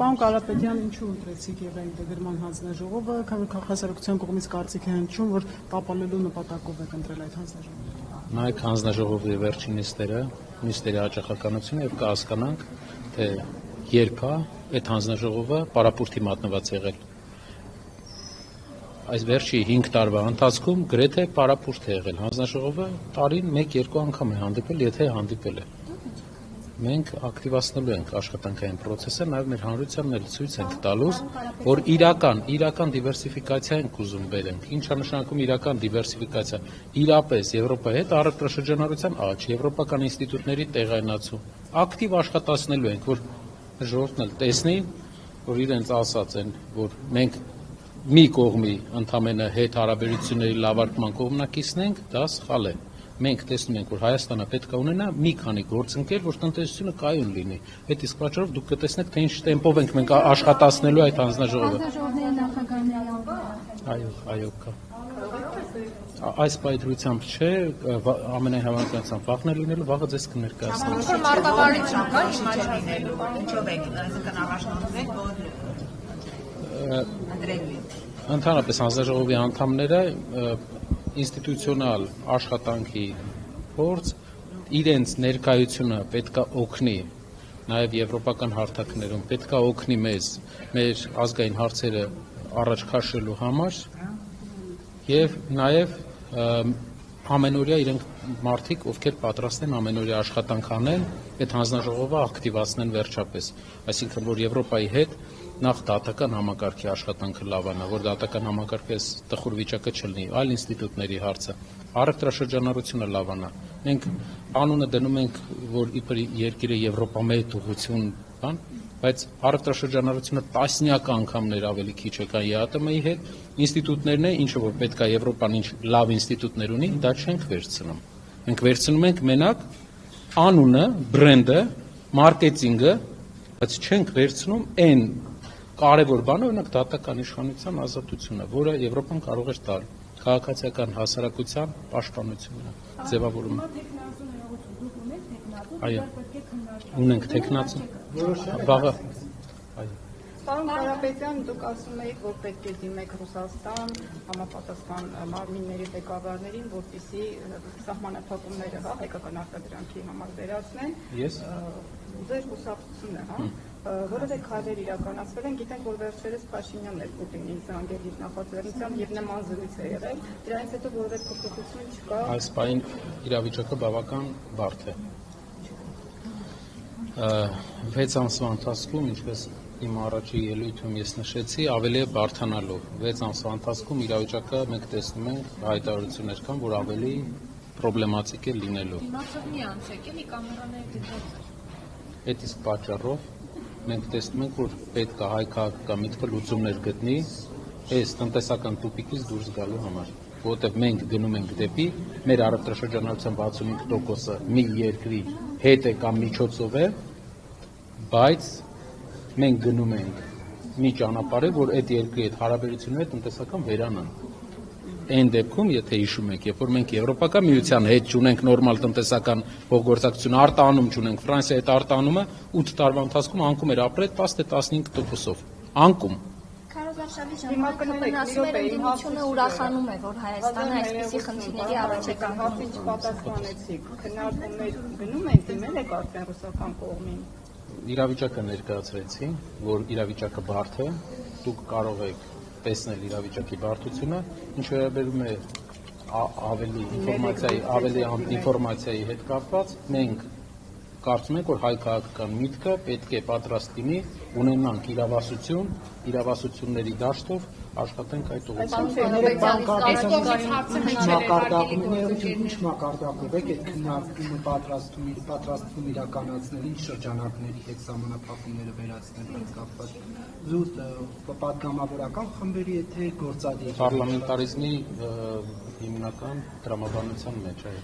Պարոն Կարապետյան, ինչու ընտրեցիք եղել ինտեգրման հանձնաժողովը, քաղաքասարակության կողմից կարծիք է հնչում, որ տապալելու նպատակով եք ընտրել այդ հանձնաժողովը։ Նայեք հանձնաժողովի վերջին նիստերի հաճախականությունը եւ կհասկանանք, թե երբ է այդ հանձնաժողովը պարապուրտի մատնված եղել։ Այս վերջի 5 տարվա ընթացքում գրեթե պարապուրտ է եղել հանձնաժողովը, տարին 1-2 անգամ է հանդիպել, եթե հանդիպել է։ Մենք ակտիվացնելու ենք աշխատանքային process-ը, նաև մեր հանրությանն էլ ցույց ենք տալուս, որ իրական դիվերսիֆիկացիա ենք ուզում բերենք։ Ինչ է նշանակում իրական դիվերսիֆիկացիա։ Իրապես Եվրոպայի հետ առևտրաշրջանառության աճ, եվրոպական ինստիտուտների տեղայնացում, ակտիվ աշխատացնելու ենք, որ ժողովուրդն էլ տեսնի, որ իրենց ասած են, որ մենք մի կողմի ընդամենը հետ հարաբերությունների լավարկման կողմնակիցն ենք, դա սխալ է։ Մենք տեսնում ենք, որ Հայաստանը պետք է ունենա մի քանի գործընկեր, որ տնտեսությունը կայուն լինի։ Այդ իսկ պատճառով դուք կտեսնեք, թե ինչ տեմպով ենք մենք աշխատացնելու այդ հանձնաժողովը։ Այո, կա։ Այս պայթրությամբ չէ, ամենայն հավանականությամբ վաղն է լինելու, վաղը ձեզ կներկայացնեմ։ Մարտավարություն կա հիմա չլինելու, ինչով եք առաջնորդվել, որ ընտրելու։ Ընդհանրապես հանձնաժողովի անդամները ինստիտուցիոնալ աշխատանքի փորձ իրենց ներկայությունը պետքա օգնի նաև եվրոպական հարթակներում պետքա օգնի մեզ մեր ազգային հարցերը առաջ քաշելու համար եւ նաև ամենօրյա իրենք մարդիկ ովքեր պատրաստ են ամենօրյա աշխատանք անեն այդ հանձնաժողովը ակտիվացնեն վերջապես այսինքն որ Եվրոպայի հետ նախ դատական համակարգի աշխատանքը լավանա, որ դատական համակարգը տխուր վիճակը չլինի, այլ ինստիտուտների հարցը, առևտրաշրջանառությունը լավանա։ Մենք անունը դնում ենք, որ իբր երկիրը Եվրոպամետ ուղղություն, բայց առևտրաշրջանառությունը տասնյակ անգամներ ավելի քիչ է կան ԵԱՏՄ-ի հետ, ինստիտուտներն են, ինչը որ պետք է Եվրոպան ինչ լավ ինստիտուտներ ունի, դա չենք վերցնում։ Մենք վերցնում ենք մենակ անունը, բրենդը, մարքեթինգը, բայց չենք վերցնում այն կարևոր բանը օրինակ դատական իշխանության ազատությունը, որը Եվրոպան կարող է տալ քաղաքացիական հասարակության պաշտպանությունը, ձևավորումը։ Այո, ունենք տեխնացու։ Վաղը։ Պարոն Կարապետյան, դուք ասում եք, որ պետք է դիմեք Ռուսաստան համապատասխան մարմինների ղեկավարներին, որպեսզի սահմանափակումները հայկական արտադրանքի համար վերացնեն։ Ես Ձեր հուսահատությունն է, որովհետեւ քայլեր իրականացվել են, գիտենք, որ վերջերս Փաշինյանն էր Պուտինին զանգել իր նախաձեռնությամբ եւ նման զրույց է եղել, դրանից հետո որովհետեւ փոփոխություն չկա։ Այս պայն իրավիճակը բավական բարդ է։ 6 ամսվա ընթացքում, ինչպես իմ առաջի ելույթում ես նշեցի, ավելի է բարդանալու։ 6 ամսվա ընթացքում իրավիճակը մենք տեսնում ենք հայտարարություններ կան, որ ավելի պրոբլեմատիկ է լինելու։ Իմացողնի անցեք, էլի կամերաները դիտել։ Այդ իսկ պատճառով մենք տեսնում ենք, որ պետք է հայ քաղաքական միտքը լուծումներ գտնի այս տնտեսական տուպիկից դուրս գալու համար, որովհետև մենք գնում ենք դեպի մեր առևտրաշրջանառության 65%-ը մի երկրի հետ է կամ միջոցով է, բայց մենք գնում ենք մի ճանապարհով, որ այդ երկրի հետ հարաբերությունները տնտեսական վերանան։ Այն դեպքում, եթե հիշում եք, երբ որ մենք Եվրոպական միության հետ ունենք նորմալ տնտեսական փոխգործակցություն, արտանում ունենք, Ֆրանսիայի հետ արտանումը 8 տարվա ընթացքում անկում էր ապրել 10-15%-ով։ Անկում։ Քարոզարշավի ժամանակ ասում էր ընդդիմությունը ուրախանում է, որ Հայաստանը այսպիսի խնդիրների առաջ է կանգնում։ Ինչ պատասխանեցիք, քննարկումներ գնում են դիմել եք արդեն ռուսական կողմին։ Իրավիճակը ներկայացրեցի, որ իրավիճակը բարդ է, դուք կարող եք տեսնել իրավիճակի բարդությունը, ինչ վերաբերում է ավելի ինֆորմացիայի հետ կապված, մենք կարծում ենք, որ հայ քաղաքական միտքը պետք է պատրաստ լինի, ունենանք իրավասությունների դաշտով աշխատենք այդ ուղղությամբ։ Ինչ մակարդակով եք այդ քննարկումը պատրաստվում իրականացնել, ինչ շրջանակների հետ սահմանափակումները վերացնելու հետ կապված։ Զուտ պատգամավորական խմբերի թե գործադիր Պարլամենտարիզմի հիմնական տրամաբանության մեջ, այո։